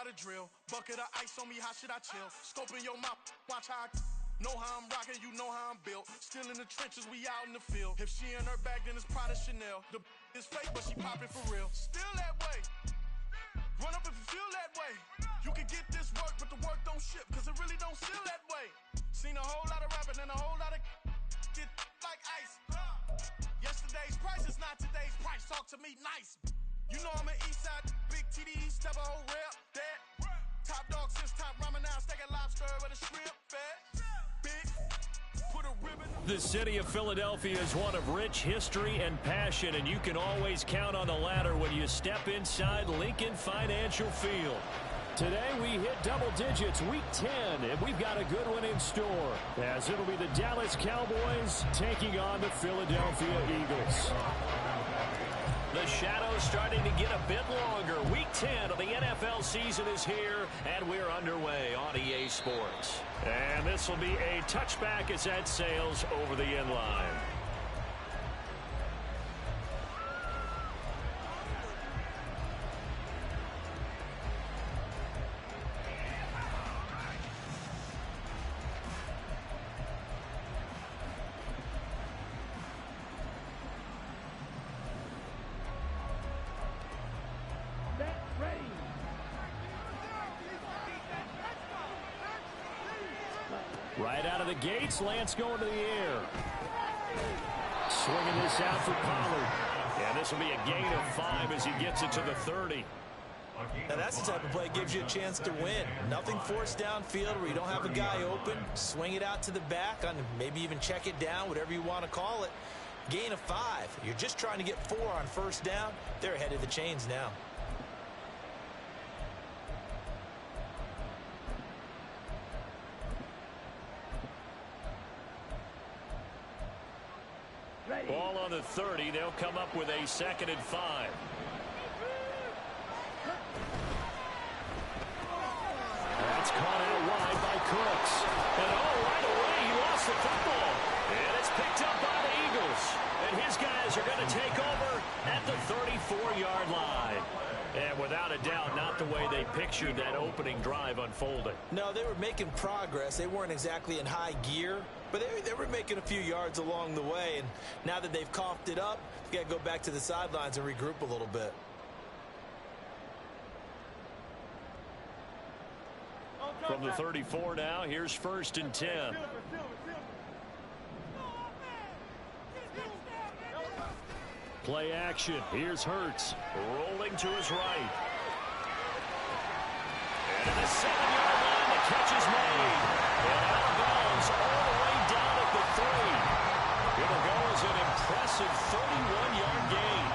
how to drill. Bucket of ice on me, how should I chill? Scope in your mouth, watch how I know how I'm rocking, you know how I'm built. Still in the trenches, we out in the field. If she in her bag, then it's Prada Chanel. The is fake, but she popping for real. Still that way. Run up if you feel that way. You can get this work, but the work don't ship, cause it really don't feel that way. Seen a whole lot of rapping and a whole lot of get like ice. Yesterday's price is not today's price. Talk to me nice. You know I'm an Eastside, big TDE, step a whole rep, that. Top dog since top ramen, now steak and lobster with a shrimp, fat. Big, put a ribbon. The city of Philadelphia is one of rich history and passion, and you can always count on the latter when you step inside Lincoln Financial Field. Today we hit double digits, week 10, and we've got a good one in store, as it'll be the Dallas Cowboys taking on the Philadelphia Eagles. The shadow's starting to get a bit longer. Week 10 of the NFL season is here, and we're underway on EA Sports. And this will be a touchback as that sails over the end line. Right out of the gates, Lance going to the air. Swinging this out for Pollard. And this will be a gain of 5 as he gets it to the 30. Now that's the type of play that gives you a chance to win. Nothing forced downfield where you don't have a guy open. Swing it out to the back, on maybe even check it down, whatever you want to call it. Gain of 5. You're just trying to get 4 on first down. They're ahead of the chains now. Ball on the 30. They'll come up with a 2nd and 5. That's caught out wide by Cooks. And right away he lost the football. And it's picked up by the Eagles. And his guys are going to take over at the 34-yard line. And without a doubt, not the way they pictured that opening drive unfolding. No, they were making progress. They weren't exactly in high gear, but they were making a few yards along the way. And now that they've coughed it up, you got to go back to the sidelines and regroup a little bit. From the 34 now, here's 1st and 10. Play action. Here's Hurts. Rolling to his right. And at the 7-yard line, the catch is made. And out of bounds all the way down at the 3. It'll go as an impressive 31-yard gain.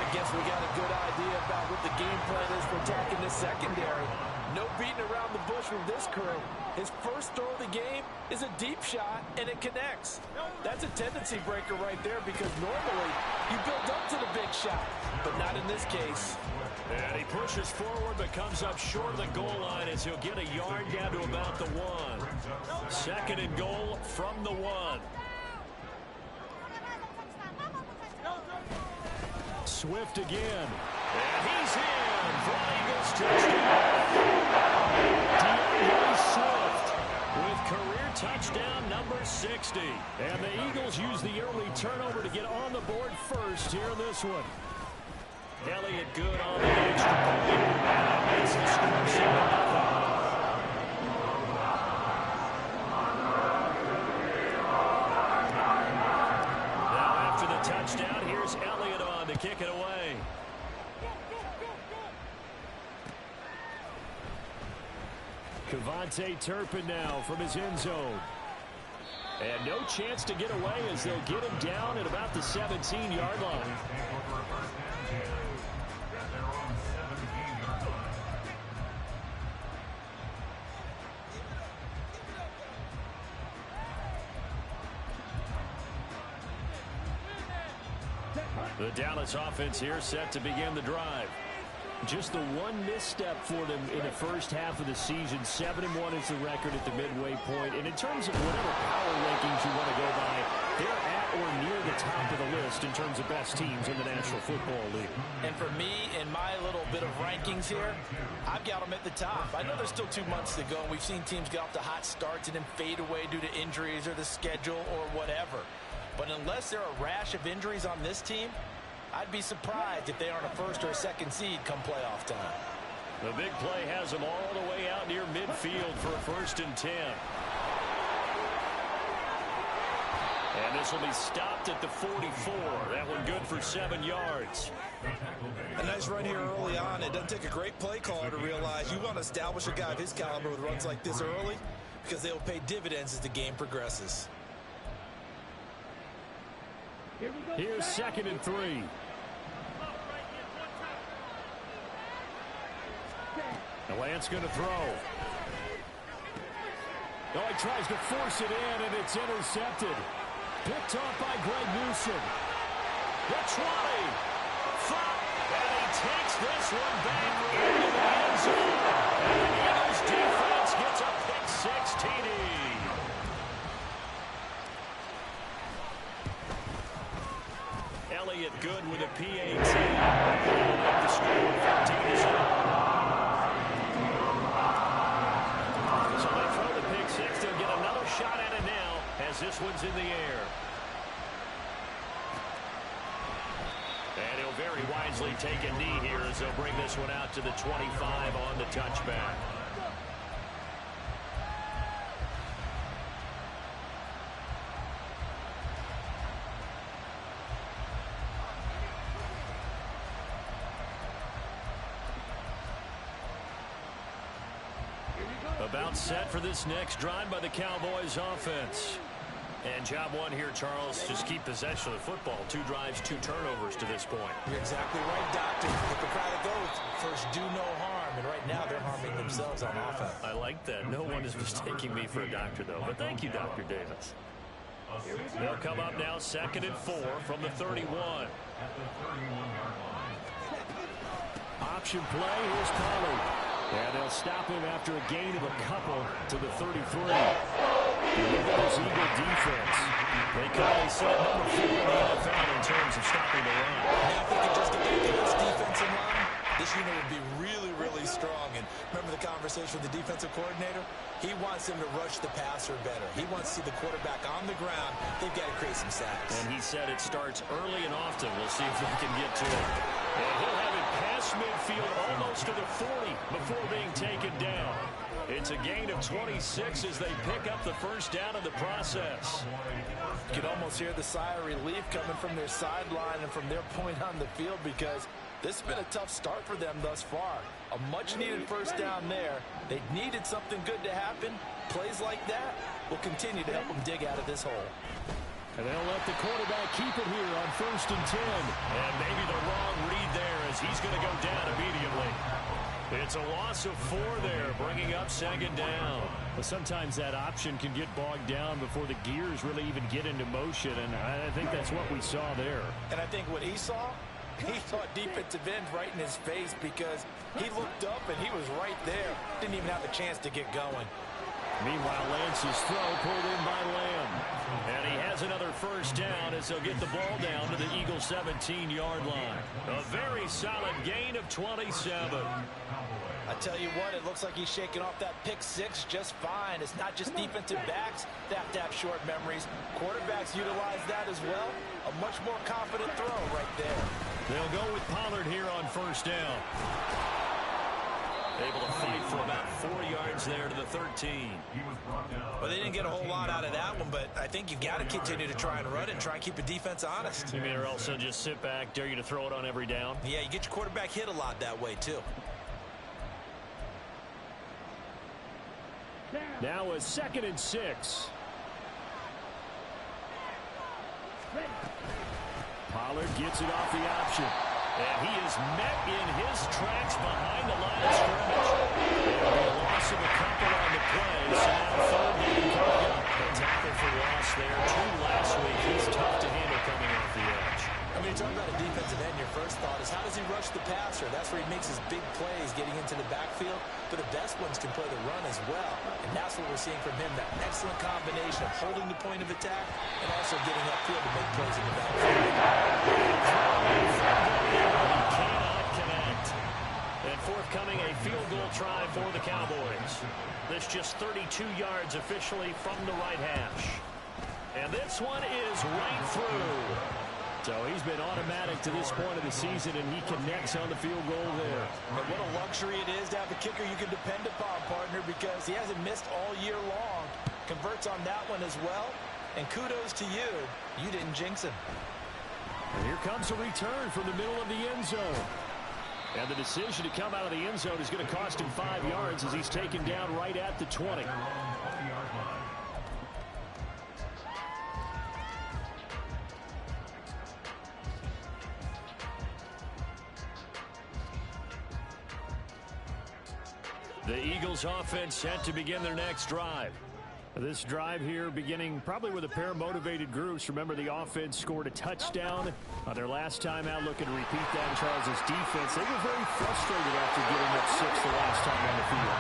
I guess we got a good idea about what the game plan is for attacking this secondary. No beating around the bush from this crew. His first throw of the game is a deep shot, and it connects. That's a tendency breaker right there because normally you build up to the big shot, but not in this case. And he pushes forward but comes up short of the goal line as he'll get a yard down to about the 1. 2nd and goal from the 1. Swift again. And he's in for an Eagles touchdown. Swift with career touchdown number 60. And the Eagles use the early turnover to get on the board first here in this one. Elliott good on the extra point. And that makes the score 7-0. Now after the touchdown, here's Elliott on to kick it away. Kevontae Turpin now from his end zone. And no chance to get away as they'll get him down at about the 17-yard line. The Dallas offense here set to begin the drive. Just the one misstep for them in the first half of the season. 7-1 is the record at the midway point. And in terms of whatever power rankings you want to go by, they're at or near the top of the list in terms of best teams in the National Football League. And for me, in my little bit of rankings here, I've got them at the top. I know there's still 2 months to go, and we've seen teams get off to hot starts and then fade away due to injuries or the schedule or whatever. But unless there are a rash of injuries on this team, I'd be surprised if they aren't a first or a second seed come playoff time. The big play has them all the way out near midfield for a 1st and 10. And this will be stopped at the 44. That one good for 7 yards. A nice run here early on. It doesn't take a great play caller to realize you want to establish a guy of his caliber with runs like this early because they will pay dividends as the game progresses. Here's 2nd and 3. Now Lance going to throw. Oh, he tries to force it in, and it's intercepted. Picked off by Greg Newsom. The 20. And he takes this one back into the end zone. And the Eagles defense gets a pick-6 TD. Elliott good with a PAT. The score 13-0. So they throw the pick-6. They'll get another shot at it now as this one's in the air. And he'll very wisely take a knee here as they'll bring this one out to the 25 on the touchback. About set for this next drive by the Cowboys offense. And job one here, Charles, just keep possession of the football. 2 drives, 2 turnovers to this point. You're exactly right, Doctor. Hippocratic oath. First, do no harm. And right now, they're harming themselves on offense. I like that. No one is mistaking me for a doctor, though. But thank you, Dr. Davis. They'll come up now 2nd and 4 from the 31. Option play. Here's Pollard. And they'll stop him after a gain of a couple to the 33. And look at this Eagle defense. They currently sit at number 4 in the NFL in terms of stopping the run. Now, if they could just get this defensive line, this unit would be really, really strong. And remember the conversation with the defensive coordinator? He wants them to rush the passer better. He wants to see the quarterback on the ground. They've got to create some sacks. And he said it starts early and often. We'll see if they can get to it. And he'll have it past midfield almost to the 40 before being taken down. It's a gain of 26 as they pick up the first down in the process. You can almost hear the sigh of relief coming from their sideline and from their point on the field because this has been a tough start for them thus far. A much-needed first down there. They needed something good to happen. Plays like that will continue to help them dig out of this hole. And they'll let the quarterback keep it here on 1st and 10. And maybe the wrong read there as he's going to go down immediately. It's a loss of 4 there, bringing up 2nd down. But sometimes that option can get bogged down before the gears really even get into motion, and I think that's what we saw there. And I think what he saw defensive end right in his face because he looked up and he was right there. Didn't even have a chance to get going. Meanwhile, Lance's throw pulled in by Lamb. And he has another first down as they'll get the ball down to the Eagles' 17-yard line. A very solid gain of 27. I tell you what, it looks like he's shaking off that pick-6 just fine. It's not just defensive backs that have to have short memories. Quarterbacks utilize that as well. A much more confident throw right there. They'll go with Pollard here on first down. Able to fight for about 4 yards there to the 13. Well, they didn't get a whole lot out of that one, but I think you've got to continue to try and run and try and keep the defense honest. You mean or else they'll just sit back, dare you to throw it on every down? Yeah, you get your quarterback hit a lot that way, too. Now a 2nd and 6. Pollard gets it off the option. And he is met in his tracks behind the line of scrimmage. A loss of a couple on the play. So now 3rd down coming up. A tackle for loss there. 2 last week. He's tough to handle coming off the edge. I mean, When you talk about a defensive end, your first thought is how does he rush the passer? That's where he makes his big plays getting into the backfield. But the best ones can play the run as well. And that's what we're seeing from him, that excellent combination of holding the point of attack and also getting upfield to make plays in the backfield. Cannot connect. And forthcoming, a field goal try for the Cowboys. This just 32 yards officially from the right hash. And this one is right through. So he's been automatic to this point of the season, and he connects on the field goal there. And what a luxury it is to have a kicker you can depend upon, partner, because he hasn't missed all year long. Converts on that one as well. And kudos to you. You didn't jinx him. And here comes a return from the middle of the end zone. And the decision to come out of the end zone is going to cost him 5 yards as he's taken down right at the 20. The Eagles offense set to begin their next drive. This drive here beginning probably with a pair of motivated groups. Remember, the offense scored a touchdown on their last time out, looking to repeat that in Charles' defense. They were very frustrated after giving up 6 the last time on the field.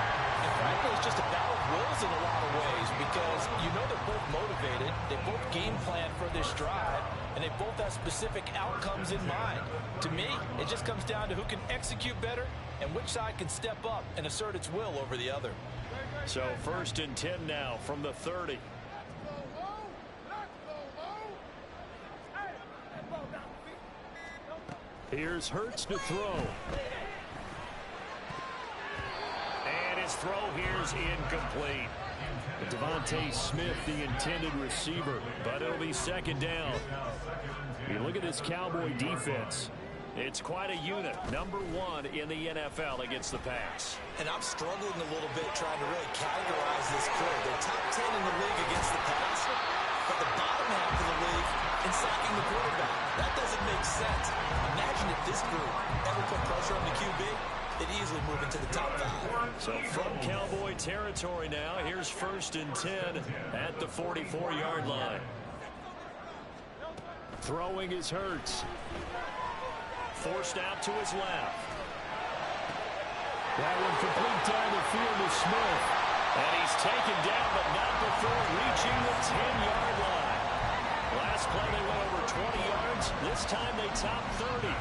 And frankly, it's just a battle of wills in a lot of ways because you know they're both motivated. They both game plan for this drive, and they both have specific outcomes in mind. To me, it just comes down to who can execute better and which side can step up and assert its will over the other. So 1st and 10 now from the 30. Here's Hurts to throw. And his throw here's incomplete. Devontae Smith, the intended receiver, but it'll be 2nd down. You look at this Cowboy defense. It's quite a unit. Number 1 in the NFL against the pass. And I'm struggling a little bit trying to really categorize this crew. They're top 10 in the league against the pass, but the bottom half of the league in sacking the quarterback. That doesn't make sense. Imagine if this group ever put pressure on the QB, they'd easily move into the top 5. So from Cowboy territory now, here's 1st and 10 at the 44-yard line. Throwing is Hurts. Forced out to his left. That one complete down the field to Smith. And he's taken down, but not before reaching the 10-yard line. Last play they went over 20 yards. This time they topped 30.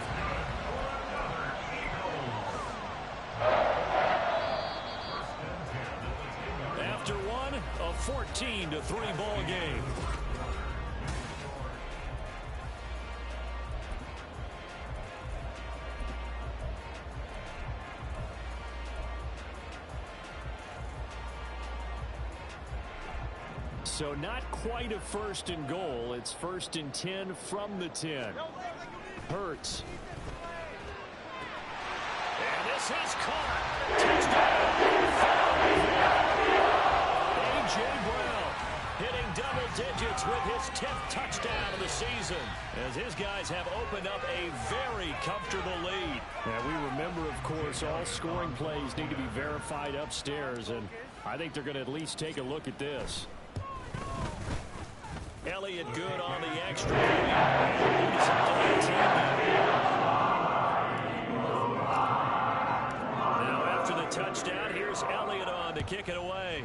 After one, a 14-3 ball game. So not quite a 1st and goal. It's 1st and 10 from the 10. Hurts. And this is caught. Touchdown. A.J. Brown hitting double digits with his 10th touchdown of the season as his guys have opened up a very comfortable lead. And we remember, of course, all scoring plays need to be verified upstairs, and I think they're going to at least take a look at this. Elliott good on the extra. He's up to 18 now after the touchdown, here's Elliott on to kick it away.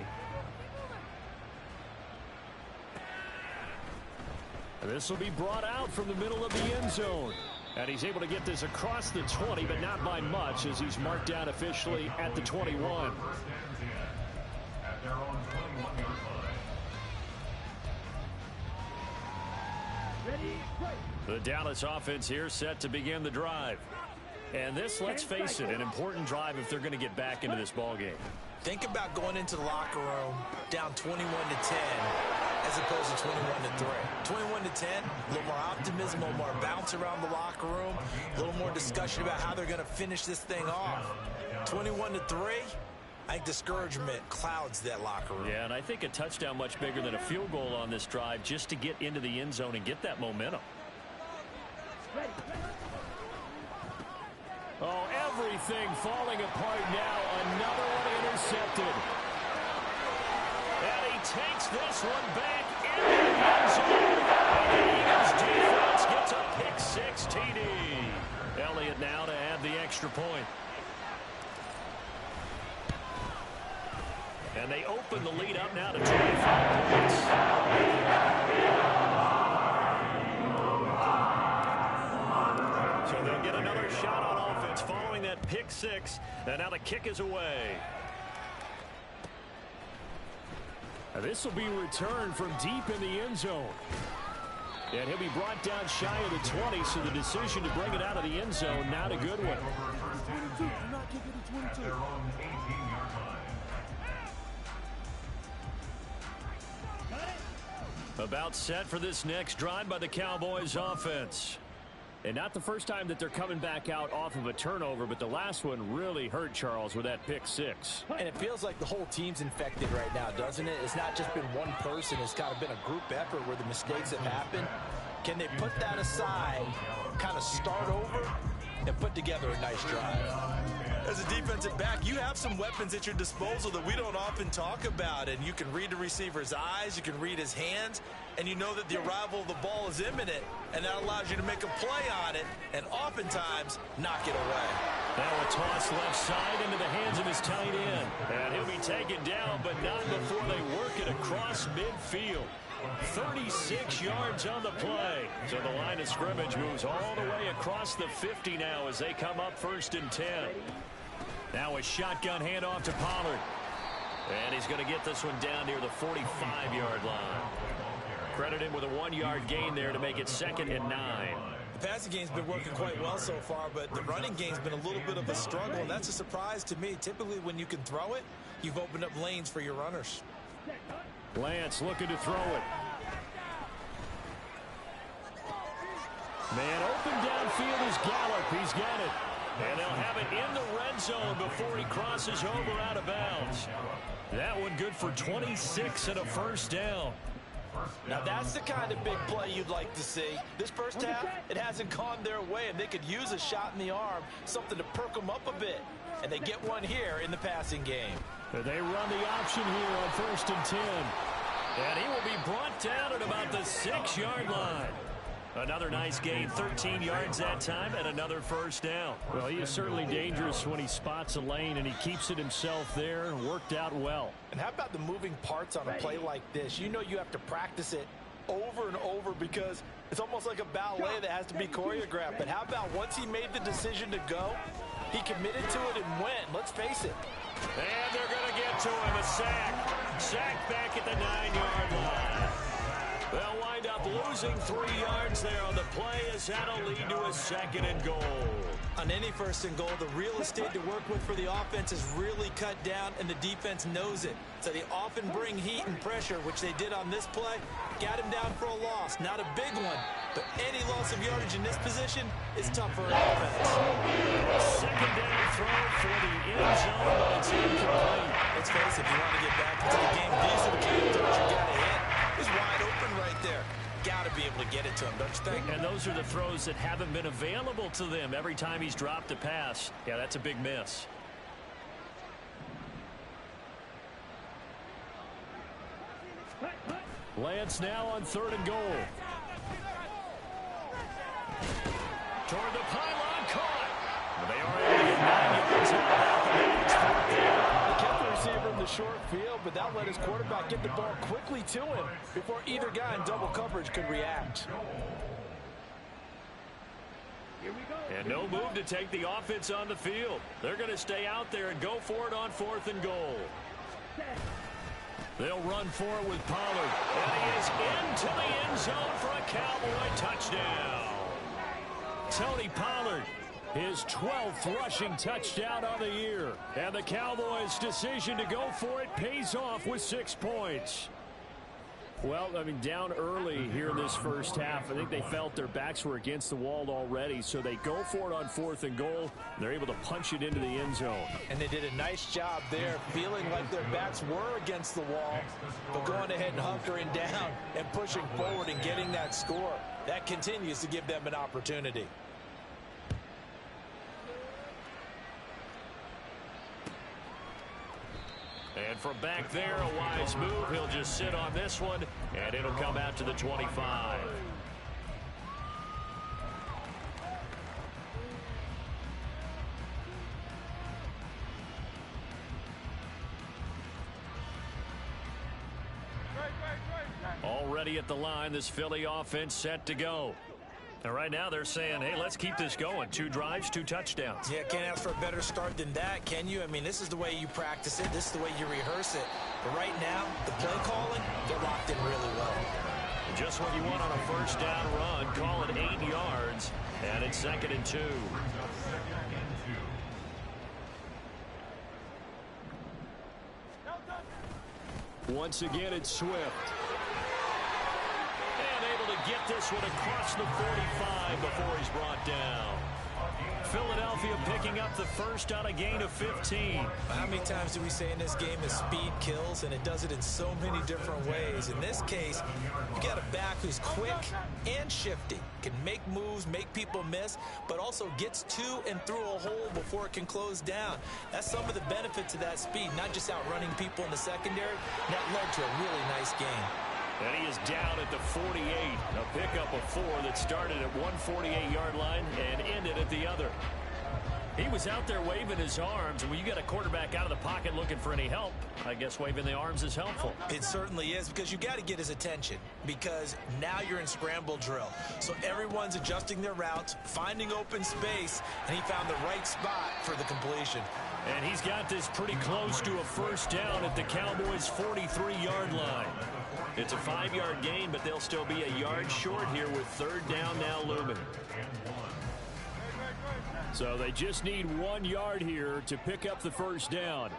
This will be brought out from the middle of the end zone. And he's able to get this across the 20, but not by much as he's marked down officially at the 21. The Dallas offense here set to begin the drive. And this, let's face it, an important drive if they're going to get back into this ball game. Think about going into the locker room down 21-10 as opposed to 21-3. 21-10, a little more optimism, a little more bounce around the locker room, a little more discussion about how they're going to finish this thing off. 21-3, I think discouragement clouds that locker room. Yeah, and I think a touchdown much bigger than a field goal on this drive just to get into the end zone and get that momentum. Oh, everything falling apart now. Another one intercepted. And he takes this one back into the end zone. And the Eagles defense gets It's a pick-6 TD. Elliott now to add the extra point. And they open the lead up now to 25 points. So they'll get another shot on offense following that pick-6. And now the kick is away. This will be returned from deep in the end zone. And he'll be brought down shy of the 20, so the decision to bring it out of the end zone, not a good one. About set for this next drive by the Cowboys offense. And not the first time that they're coming back out off of a turnover, but the last one really hurt Charles with that pick-6. And it feels like the whole team's infected right now, doesn't it? It's not just been one person. It's kind of been a group effort where the mistakes have happened. Can they put that aside, kind of start over, and put together a nice drive? As a defensive back, you have some weapons at your disposal that we don't often talk about, and you can read the receiver's eyes, you can read his hands, and you know that the arrival of the ball is imminent, and that allows you to make a play on it and oftentimes knock it away. Now a toss left side into the hands of his tight end. And he'll be taken down, but not before they work it across midfield. 36 yards on the play. So the line of scrimmage moves all the way across the 50 now as they come up 1st and 10. Now a shotgun handoff to Pollard. And he's going to get this one down near the 45-yard line. Credit him with a 1-yard gain there to make it 2nd and 9. The passing game's been working quite well so far, but the running game's been a little bit of a struggle, and that's a surprise to me. Typically, when you can throw it, you've opened up lanes for your runners. Lance looking to throw it. Man open downfield is Gallup. He's got it. And they'll have it in the red zone before he crosses over out of bounds. That one good for 26 and a 1st down. Now that's the kind of big play you'd like to see. This first half, it hasn't gone their way, and they could use a shot in the arm, something to perk them up a bit. And they get one here in the passing game. They run the option here on 1st and 10. And he will be brought down at about the 6-yard line. Another nice gain, 13 yards that time, and another 1st down. Well, he is certainly dangerous when he spots a lane, and he keeps it himself there. Worked out well. And how about the moving parts on a play like this? You know you have to practice it over and over because it's almost like a ballet that has to be choreographed. But how about once he made the decision to go, he committed to it and went. Let's face it. And they're going to get to him, a sack. Sack back at the 9-yard line. They'll wind up losing 3 yards there on the play as that'll lead to a 2nd and goal. On any 1st and goal, the real estate to work with for the offense is really cut down, and the defense knows it. So they often bring heat and pressure, which they did on this play. Got him down for a loss. Not a big one, but any loss of yardage in this position is tough for an offense. 2nd down throw for the end zone, but it's incomplete. Let's face it, if you want to get back into the game, these are the kind of throws you got to hit. He's wide open right there. Got to be able to get it to him, don't you think? And those are the throws that haven't been available to them every time he's dropped a pass. Yeah, that's a big miss. Lance now on 3rd and goal. Toward the pylon, caught. They are able to get 9 yards out of that. They kept the receiver in the short field, but that let his quarterback get the ball quickly to him before either guy in double coverage could react. And no move to take the offense on the field. They're going to stay out there and go for it on 4th and goal. They'll run for it with Pollard. And he is into the end zone for a Cowboy touchdown. Tony Pollard, his 12th rushing touchdown on the year. And the Cowboys' decision to go for it pays off with 6 points. Well, I mean, down early here in this first half, I think they felt their backs were against the wall already, so they go for it on 4th and goal. They're able to punch it into the end zone. And they did a nice job there, feeling like their backs were against the wall, but going ahead and hunkering down and pushing forward and getting that score. That continues to give them an opportunity. And from back there, a wise move. He'll just sit on this one, and it'll come out to the 25. Already at the line, this Philly offense set to go. And right now they're saying, hey, let's keep this going. 2 drives, 2 touchdowns. Yeah, can't ask for a better start than that, can you? I mean, this is the way you practice it. This is the way you rehearse it. But right now, the play calling, they're locked in really well. And just what you want on a first down run, call it 8 yards, and it's 2nd and 2. Once again, it's Swift. And able to get this one across the 45 before he's brought down. Philadelphia picking up the first on a gain of 15. How many times do we say in this game that speed kills, and it does it in so many different ways? In this case, you got a back who's quick and shifty, can make moves, make people miss, but also gets to and through a hole before it can close down. That's some of the benefits of that speed, not just outrunning people in the secondary. That led to a really nice game. And he is down at the 48. A pickup of 4 that started at one 48-yard line and ended at the other. He was out there waving his arms. When you got a quarterback out of the pocket looking for any help, I guess waving the arms is helpful. It certainly is, because you got to get his attention, because now you're in scramble drill. So everyone's adjusting their routes, finding open space, and he found the right spot for the completion. And he's got this pretty close to a first down at the Cowboys' 43-yard line. It's a 5-yard gain, but they'll still be a yard short here with 3rd down now looming. So they just need 1 yard here to pick up the first down.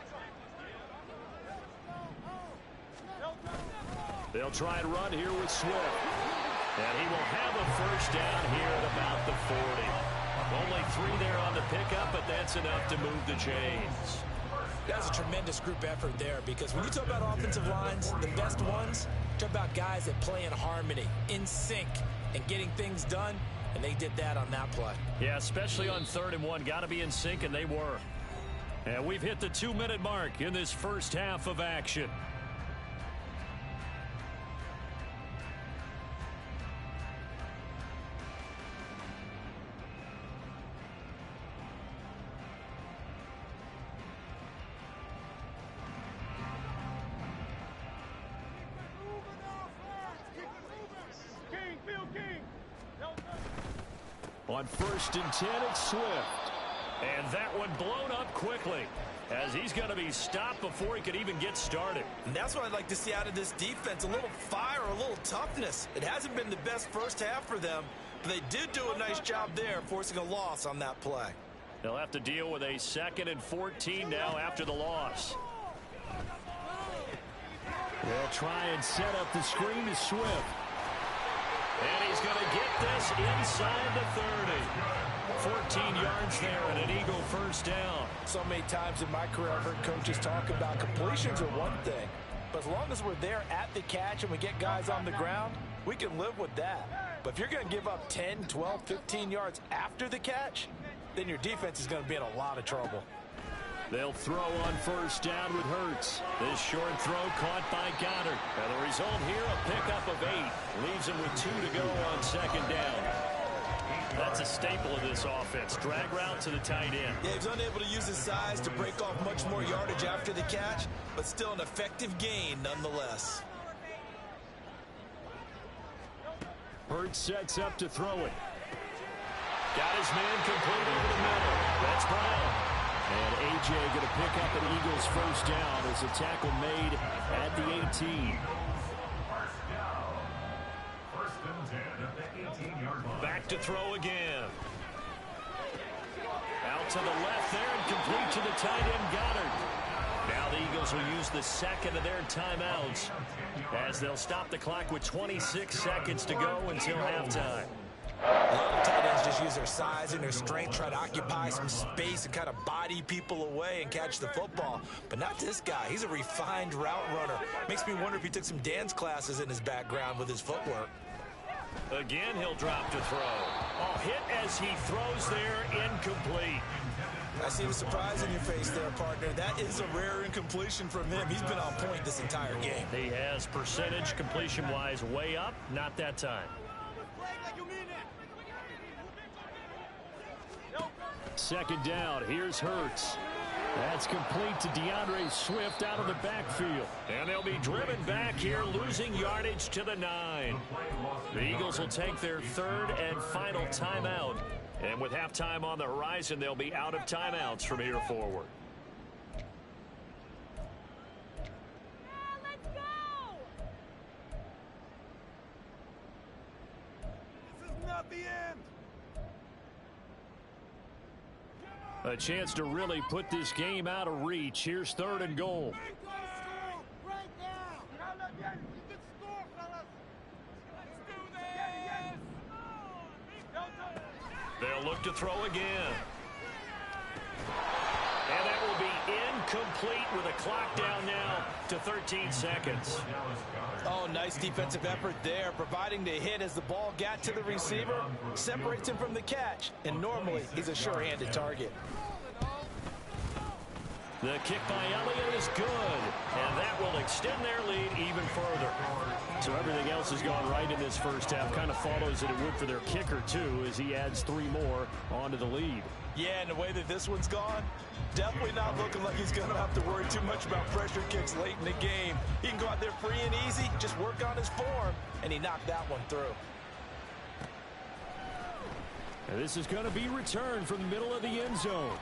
They'll try and run here with Swift. And he will have a first down here at about the 40. Only 3 there on the pickup, but that's enough to move the chains. That's a tremendous group effort there, because when you talk about offensive lines, the best ones, talk about guys that play in harmony, in sync, and getting things done, and they did that on that play. Yeah, especially on 3rd and 1. Got to be in sync, and they were. And we've hit the 2-minute mark in this first half of action. On 1st and 10, it's Swift. And that one blown up quickly, as he's going to be stopped before he could even get started. And that's what I'd like to see out of this defense, a little fire, a little toughness. It hasn't been the best first half for them, but they did do a nice job there, forcing a loss on that play. They'll have to deal with a 2nd and 14 now after the loss. They'll try and set up the screen to Swift. And he's going to get this inside the 30. 14 yards there and an Eagle first down. So many times in my career I've heard coaches talk about completions are one thing, but as long as we're there at the catch and we get guys on the ground, we can live with that. But if you're going to give up 10, 12, 15 yards after the catch, then your defense is going to be in a lot of trouble. They'll throw on first down with Hurts. This short throw caught by Goddard. And the result here, a pickup of 8. Leaves him with 2 to go on 2nd down. That's a staple of this offense. Drag route to the tight end. Yeah, he was unable to use his size to break off much more yardage after the catch, but still an effective gain nonetheless. Hurts sets up to throw it. Got his man complete over the middle. That's Brown. And A.J. going to pick up an Eagles first down as a tackle made at the 18. Back to throw again. Out to the left there and complete to the tight end Goddard. Now the Eagles will use the 2nd of their timeouts as they'll stop the clock with 26 seconds to go until halftime. A lot of tight ends just use their size and their strength, try to occupy some space and kind of body people away and catch the football. But not this guy. He's a refined route runner. Makes me wonder if he took some dance classes in his background with his footwork. Again, he'll drop to throw. Oh, hit as he throws there, incomplete. I see the surprise in your face there, partner. That is a rare incompletion from him. He's been on point this entire game. He has percentage completion-wise way up, not that time. 2nd down, here's Hurts. That's complete to DeAndre Swift out of the backfield. And they'll be driven back here, losing yardage to the 9. The Eagles will take their third and final timeout. And with halftime on the horizon, they'll be out of timeouts from here forward. Let's go! This is not the end. A chance to really put this game out of reach. Here's third and goal. Right now. You can score, fellas. Let's do this. They'll look to throw again. And that will be incomplete with a clock down now to 13 seconds. Oh, nice defensive effort there, providing the hit as the ball got to the receiver, separates him from the catch, and normally he's a sure-handed target. The kick by Elliott is good, and that will extend their lead even further. So everything else has gone right in this first half. Kind of follows that it would for their kicker, too, as he adds 3 more onto the lead. Yeah, and the way that this one's gone, definitely not looking like he's going to have to worry too much about pressure kicks late in the game. He can go out there free and easy, just work on his form, and he knocked that one through. And this is going to be returned from the middle of the end zone.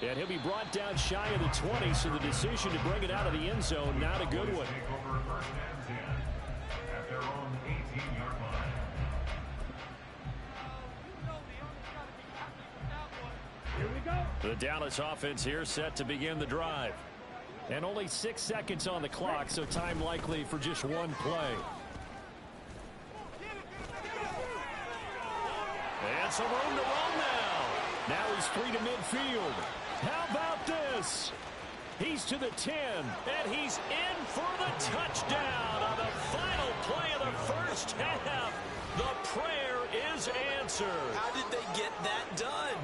And he'll be brought down shy of the 20, so the decision to bring it out of the end zone, not a good one. The Dallas offense here set to begin the drive. And only 6 seconds on the clock, so time likely for just one play. And some room to run now. Now he's free to midfield. How about this? He's to the 10, and he's in for the touchdown on the final play of the first half. The prayer is answered. How did they get that done?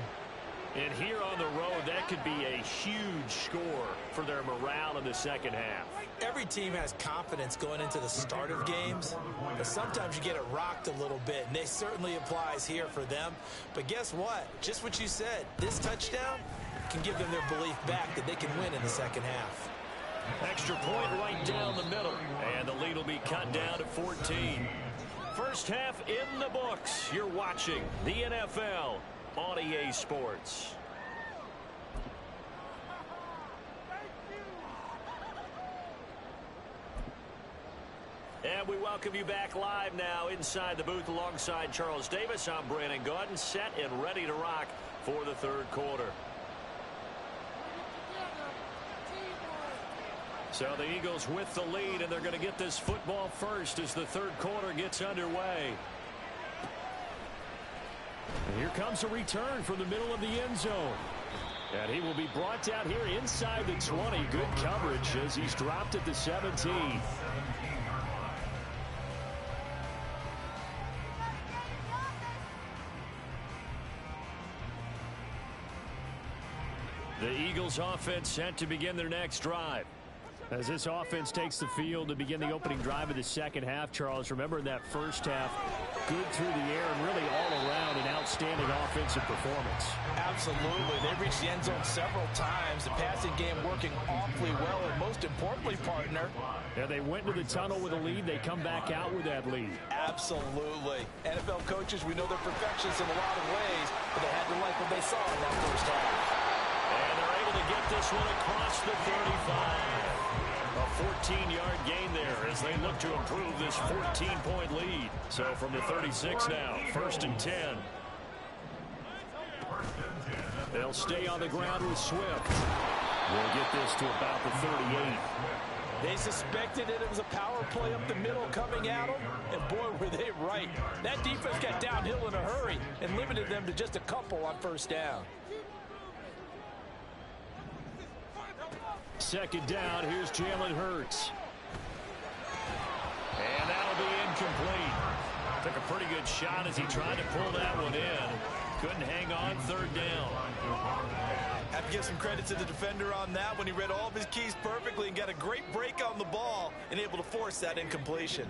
And here on the road, that could be a huge score for their morale in the second half. Every team has confidence going into the start of games, but sometimes you get it rocked a little bit, and this certainly applies here for them. But guess what? Just what you said, this touchdown can give them their belief back that they can win in the second half. Extra point right down the middle, and the lead will be cut down to 14. First half in the books. You're watching the NFL on EA Sports. And we welcome you back live now inside the booth alongside Charles Davis. I'm Brandon Gaudin, set and ready to rock for the third quarter. So the Eagles with the lead, and they're going to get this football first as the third quarter gets underway. And here comes a return from the middle of the end zone. And he will be brought down here inside the 20. Good coverage as he's dropped at the 17. The Eagles offense set to begin their next drive. As this offense takes the field to begin the opening drive of the second half, Charles, remember in that first half, good through the air and really all around an outstanding offensive performance. Absolutely. They reached the end zone several times. The passing game working awfully well, and most importantly, partner. Yeah, they went into the tunnel with a lead. They come back out with that lead. Absolutely. NFL coaches, we know they're perfectionists in a lot of ways, but they had to like what they saw in that first half. And they're able to get this one across the 35. A 14-yard gain there as they look to improve this 14-point lead. So from the 36 now, 1st and 10. They'll stay on the ground with Swift. We'll get this to about the 38. They suspected that it was a power play up the middle coming at them, and boy, were they right. That defense got downhill in a hurry and limited them to just a couple on first down. Second down, here's Jalen Hurts. And that'll be incomplete. Took a pretty good shot as he tried to pull that one in. Couldn't hang on, third down. Have to give some credit to the defender on that when he read all of his keys perfectly and got a great break on the ball and able to force that incompletion.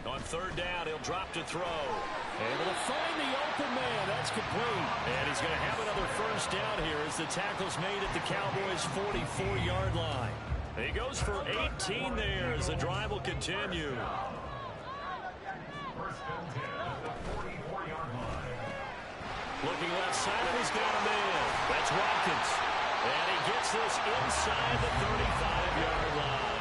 On third down, he'll drop to throw. Able to find the open man. That's complete. And he's going to have another first down here as the tackle's made at the Cowboys' 44-yard line. He goes for 18 there as the drive will continue. Looking left side, and he's got a man. That's Watkins. And he gets this inside the 35-yard line.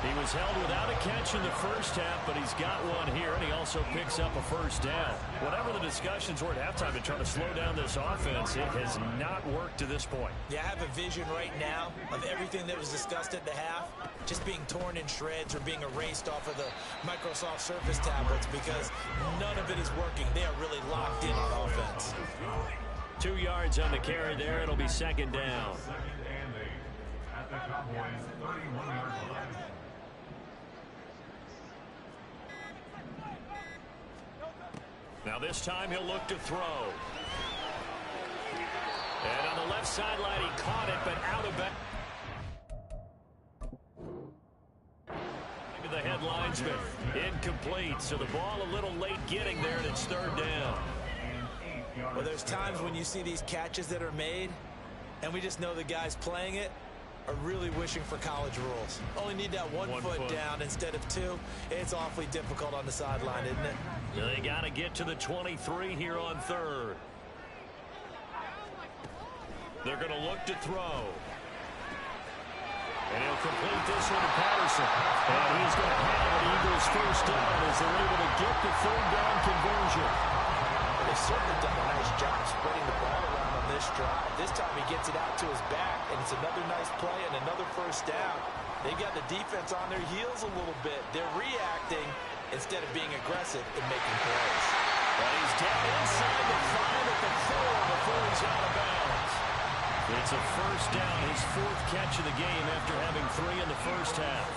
He was held without a catch in the first half, but he's got one here, and he also picks up a first down. Whatever the discussions were at halftime to try to slow down this offense, it has not worked to this point. Yeah, I have a vision right now of everything that was discussed at the half just being torn in shreds or being erased off of the Microsoft Surface tablets because none of it is working. They are really locked in on offense. 2 yards on the carry there. It'll be second down. At the Cowboys' 31-yard line. Now this time he'll look to throw. And on the left sideline he caught it, but out of bounds. The headlinesman incomplete, so the ball a little late getting there, and it's third down. Well, there's times when you see these catches that are made, and we just know the guys playing it are really wishing for college rules. Only need that one foot down instead of two. It's awfully difficult on the sideline, isn't it? They got to get to the 23 here on third. They're going to look to throw. And he'll complete this one to Patterson. And he's going to have an Eagles first down as they're able to get the third down conversion. They've certainly done a nice job spreading the ball around on this drive. This time he gets it out to his back, and it's another nice play and another first down. They've got the defense on their heels a little bit. They're reacting instead of being aggressive and making plays. And he's down inside the 5 at the 4 before he's out of bounds. It's a first down, his fourth catch of the game after having 3 in the first half.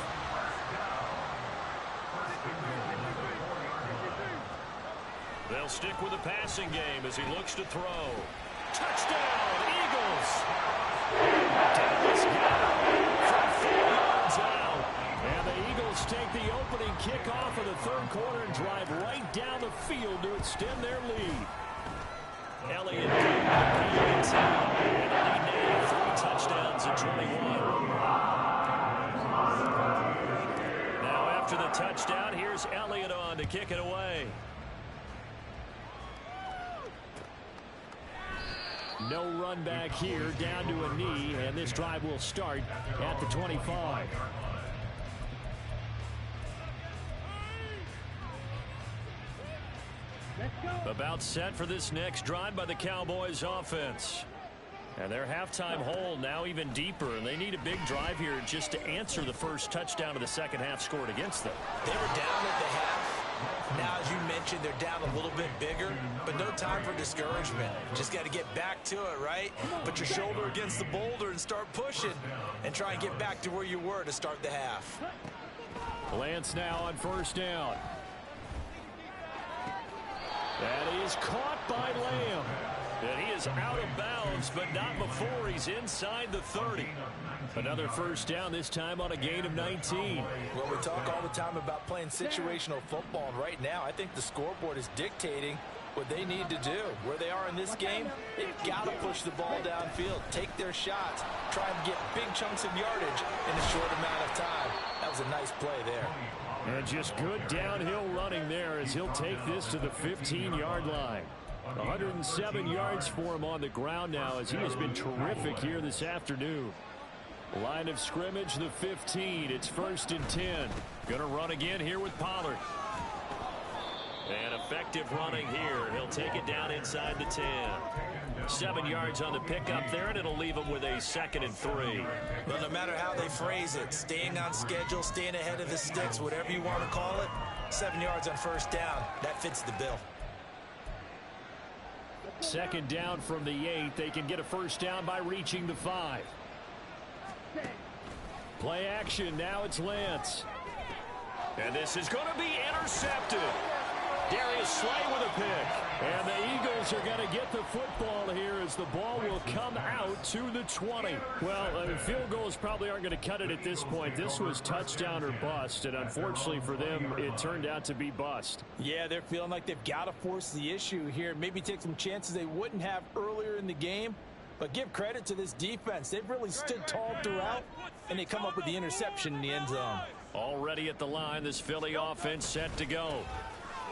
They'll stick with the passing game as he looks to throw. Touchdown, Eagles! Dallas got it from 4 yards out. And the Eagles take the opening kickoff of the third quarter and drive right down the field to extend their lead. Elliott and now 3 touchdowns at 21. Now after the touchdown, here's Elliott on to kick it away. No run back here, down to a knee, and this drive will start at the 25. About set for this next drive by the Cowboys offense. And their halftime hole now even deeper, and they need a big drive here just to answer the first touchdown of the second half scored against them. They were down at the half. Now, as you mentioned, they're down a little bit bigger, but no time for discouragement. Just got to get back to it, right? Put your shoulder against the boulder and start pushing and try and get back to where you were to start the half. Lance now on first down. And he's caught by Lamb. And he is out of bounds, but not before he's inside the 30. Another first down, this time on a gain of 19. Well, we talk all the time about playing situational football, and right now I think the scoreboard is dictating what they need to do. Where they are in this game, they've got to push the ball downfield, take their shots, try and get big chunks of yardage in a short amount of time. That was a nice play there. And just good downhill running there as he'll take this to the 15-yard line. 107 yards for him on the ground now as he has been terrific here this afternoon. Line of scrimmage, the 15. It's 1st and 10. Going to run again here with Pollard. And effective running here. He'll take it down inside the 10. 7 yards on the pickup there, and it'll leave him with a 2nd and 3. But no matter how they phrase it, staying on schedule, staying ahead of the sticks, whatever you want to call it, 7 yards on first down, that fits the bill. 2nd down from the 8. They can get a first down by reaching the 5. Play action. Now it's Lance. And this is going to be intercepted. Darius Slay with a pick. And the Eagles Eagles are going to get the football here as the ball will come out to the 20. Well, field goals probably aren't going to cut it at this point. This was touchdown or bust, and unfortunately for them, it turned out to be bust. Yeah, they're feeling like they've got to force the issue here. Maybe take some chances they wouldn't have earlier in the game. But give credit to this defense. They've really stood tall throughout, and they come up with the interception in the end zone. Already at the line, this Philly offense set to go.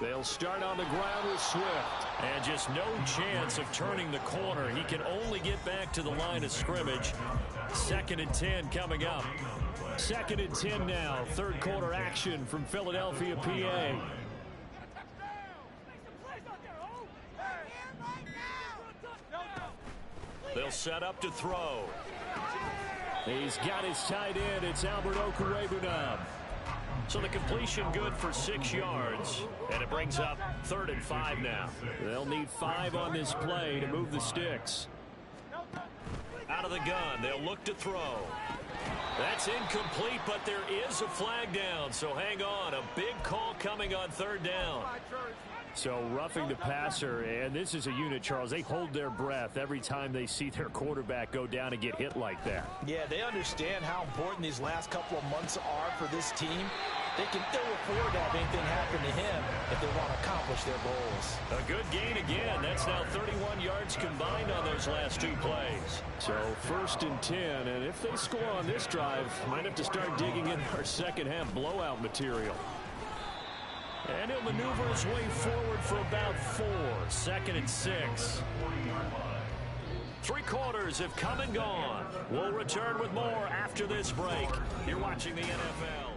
They'll start on the ground with Swift. And just no chance of turning the corner. He can only get back to the line of scrimmage. 2nd and 10 coming up. 2nd and 10 now. Third quarter action from Philadelphia, PA. They'll set up to throw. He's got his tight end. It's Albert Okwuegbunam. So the completion good for 6 yards. And it brings up 3rd and 5 now. They'll need 5 on this play to move the sticks. Out of the gun. They'll look to throw. That's incomplete, but there is a flag down. So hang on. A big call coming on 3rd down. So roughing the passer, and this is a unit, Charles. They hold their breath every time they see their quarterback go down and get hit like that. Yeah, they understand how important these last couple of months are for this team. They can ill afford to have anything happen to him if they want to accomplish their goals. A good gain again. That's now 31 yards combined on those last 2 plays. So 1st and 10, and if they score on this drive, might have to start digging in our second half blowout material. And he'll maneuver his way forward for about 4. 2nd and 6. 3 quarters have come and gone. We'll return with more after this break. You're watching the NFL.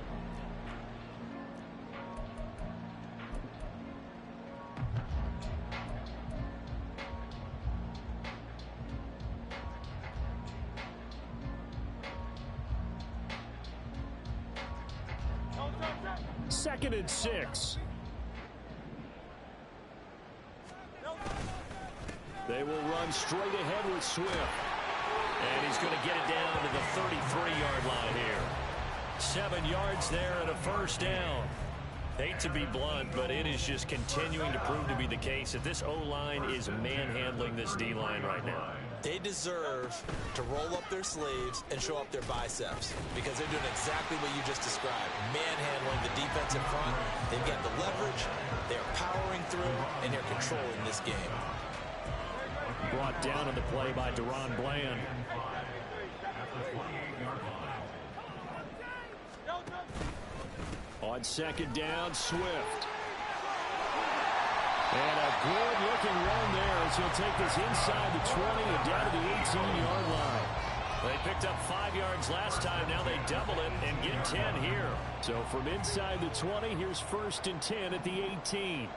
Second and 6. They will run straight ahead with Swift. And he's going to get it down to the 33-yard line here. 7 yards there and a 1st down. Hate to be blunt, but it is just continuing to prove to be the case that this O-line is manhandling this D-line right now. They deserve to roll up their sleeves and show up their biceps because they're doing exactly what you just described. Manhandling the defensive front. They've got the leverage. They're powering through, and they're controlling this game. Brought down on the play by Deron Bland. On 2nd down, Swift. And a good-looking run there as he'll take this inside the 20 and down to the 18-yard line. They picked up 5 yards last time. Now they double it and get 10 here. So from inside the 20, here's 1st and 10 at the 18.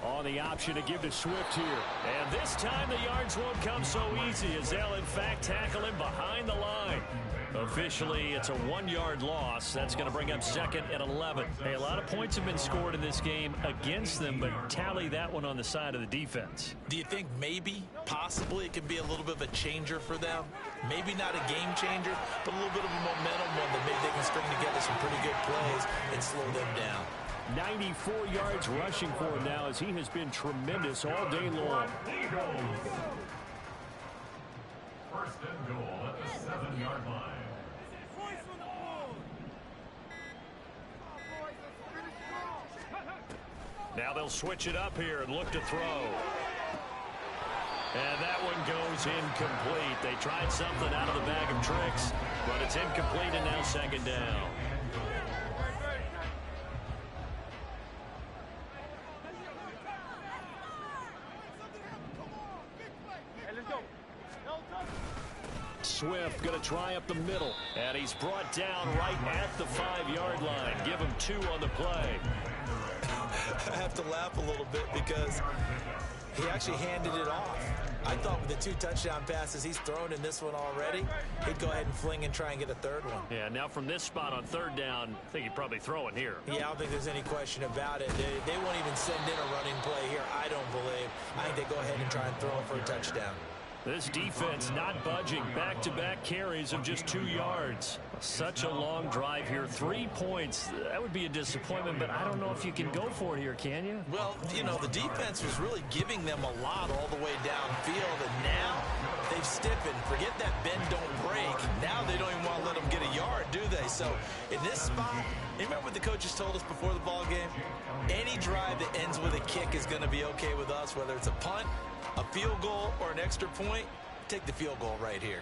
On the option to give to Swift here. And this time the yards won't come so easy as they'll, in fact, tackle him behind the line. Officially, it's a 1-yard loss. That's going to bring up 2nd and 11. Hey, a lot of points have been scored in this game against them, but tally that one on the side of the defense. Do you think maybe, possibly, it could be a little bit of a changer for them? Maybe not a game changer, but a little bit of a momentum one that maybe they can string together some pretty good plays and slow them down. 94 yards rushing for him now as he has been tremendous all day long. 1st and goal at the 7-yard line. Now they'll switch it up here and look to throw. And that one goes incomplete. They tried something out of the bag of tricks, but it's incomplete and now 2nd down. Swift going to try up the middle, and he's brought down right at the 5-yard line. Give him 2 on the play. I have to laugh a little bit because he actually handed it off. I thought with the 2 touchdown passes he's thrown in this one already, he'd go ahead and fling and try and get a 3rd one. Yeah, now from this spot on 3rd down, I think he'd probably throw it here. Yeah, I don't think there's any question about it. They won't even send in a running play here, I don't believe. I think they go ahead and try and throw it for a touchdown. This defense not budging. Back-to-back carries of just 2 yards. Such a long drive here. 3 points. That would be a disappointment, but I don't know if you can go for it here, can you? Well, you know, the defense was really giving them a lot all the way downfield, and now they've stiffened. Forget that bend, don't break. Now they don't even want to let them get a yard, do they? So in this spot, you remember what the coaches told us before the ball game? Any drive that ends with a kick is going to be okay with us, whether it's a punt, a field goal, or an extra point. Take the field goal right here.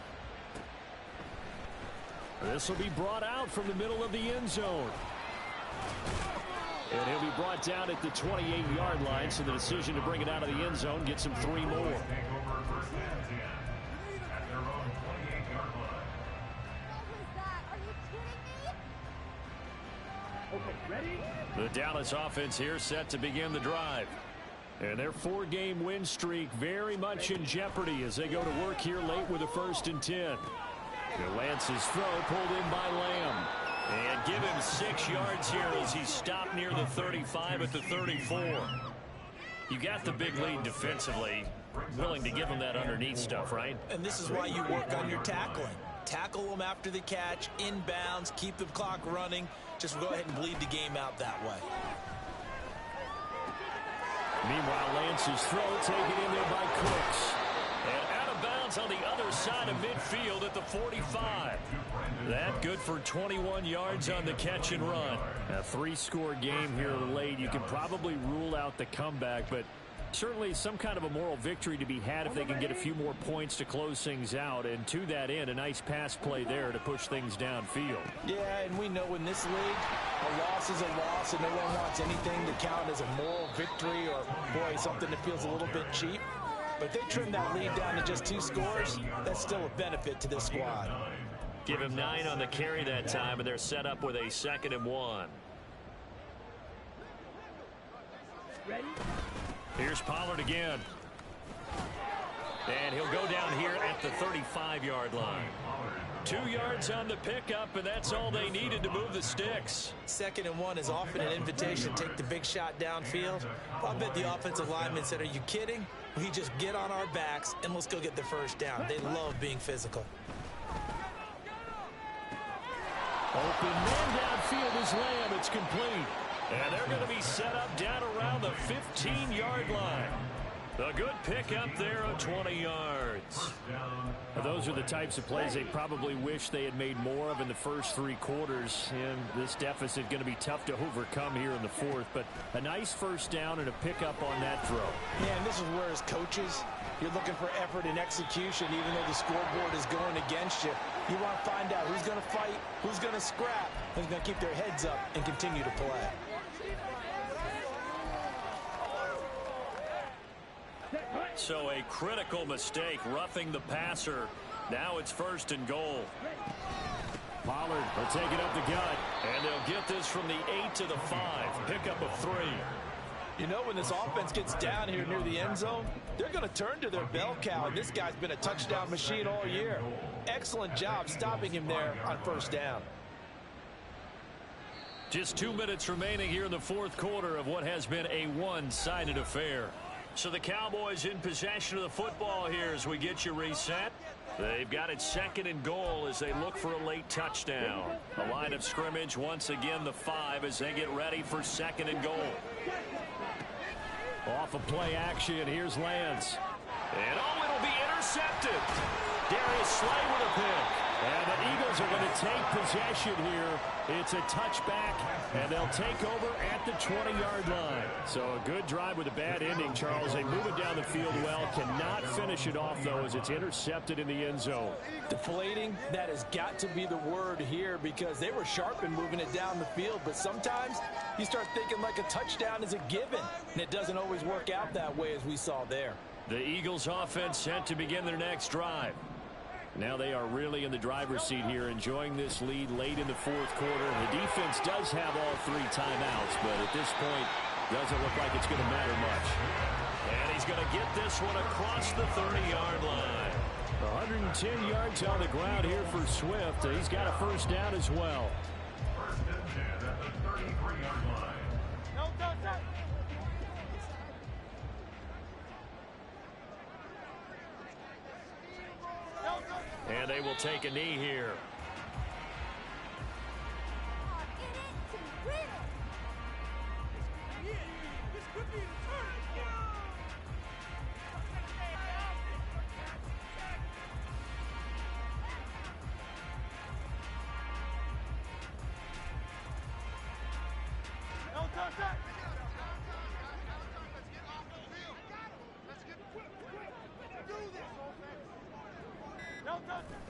This will be brought out from the middle of the end zone. And he'll be brought down at the 28-yard line, so the decision to bring it out of the end zone gets him 3 more. The Dallas offense here set to begin the drive. And their 4-game win streak very much in jeopardy as they go to work here late with a 1st and 10. Lance's throw pulled in by Lamb. And give him 6 yards here as he stopped near the 35 at the 34. You got the big lead defensively. Willing to give him that underneath stuff, right? And this is why you work on your tackling. Tackle them after the catch, inbounds, keep the clock running. Just go ahead and bleed the game out that way. Meanwhile, Lance's throw taken in there by Cooks. And out of bounds on the other side of midfield at the 45. That good for 21 yards on the catch and run. A 3-score game here late. You can probably rule out the comeback, but certainly some kind of a moral victory to be had if they can get a few more points to close things out. And to that end, a nice pass play there to push things downfield. Yeah, and we know in this league, a loss is a loss, and no one wants anything to count as a moral victory or, boy, something that feels a little bit cheap. But they trim that lead down to just 2 scores. That's still a benefit to this squad. Give him 9 on the carry that time, and they're set up with a 2nd and 1. Ready? Here's Pollard again. And he'll go down here at the 35-yard line. 2 yards on the pickup, and that's all they needed to move the sticks. 2nd and 1 is often an invitation to take the big shot downfield. I bet the offensive lineman said, are you kidding? We just get on our backs and let's go get the 1st down. They love being physical. Open man downfield is Lamb. It's complete. And they're going to be set up down around the 15-yard line. A good pickup there on 20 yards. Those are the types of plays they probably wish they had made more of in the first 3 quarters. And this deficit going to be tough to overcome here in the 4th. But a nice 1st down and a pickup on that throw. Yeah, and this is where as coaches, you're looking for effort and execution even though the scoreboard is going against you. You want to find out who's going to fight, who's going to scrap, who's going to keep their heads up and continue to play. So a critical mistake, roughing the passer. Now it's 1st and goal. Pollard will take it up the gut, and they'll get this from the 8 to the 5. Pickup of 3. You know, when this offense gets down here near the end zone, they're going to turn to their bell cow, and this guy's been a touchdown machine all year. Excellent job stopping him there on 1st down. Just 2 minutes remaining here in the 4th quarter of what has been a one-sided affair. So the Cowboys in possession of the football here as we get you reset. They've got it 2nd and goal as they look for a late touchdown. The line of scrimmage once again the 5 as they get ready for 2nd and goal. Off of play action, here's Lance. And oh, it'll be intercepted. Darius Slay with a pick. And the Eagles are going to take possession here. It's a touchback, and they'll take over at the 20-yard line. So a good drive with a bad ending, Charles. They move it down the field well. Cannot finish it off, though, as it's intercepted in the end zone. Deflating, that has got to be the word here because they were sharp in moving it down the field. But sometimes you start thinking like a touchdown is a given, and it doesn't always work out that way as we saw there. The Eagles offense set to begin their next drive. Now they are really in the driver's seat here, enjoying this lead late in the 4th quarter. The defense does have all 3 timeouts, but at this point, doesn't look like it's going to matter much. And he's going to get this one across the 30-yard line. 110 yards on the ground here for Swift. He's got a 1st down as well. And they will take a knee here.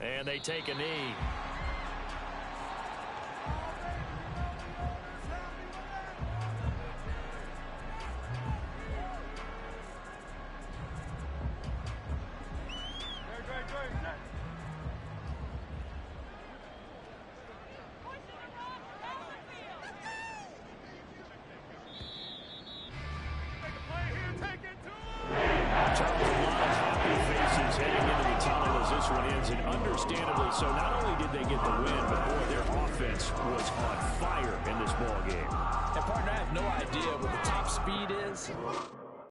And they take a knee. And understandably so. Not only did they get the win, but boy, their offense was on fire in this ball game. And partner, I have no idea what the top speed is.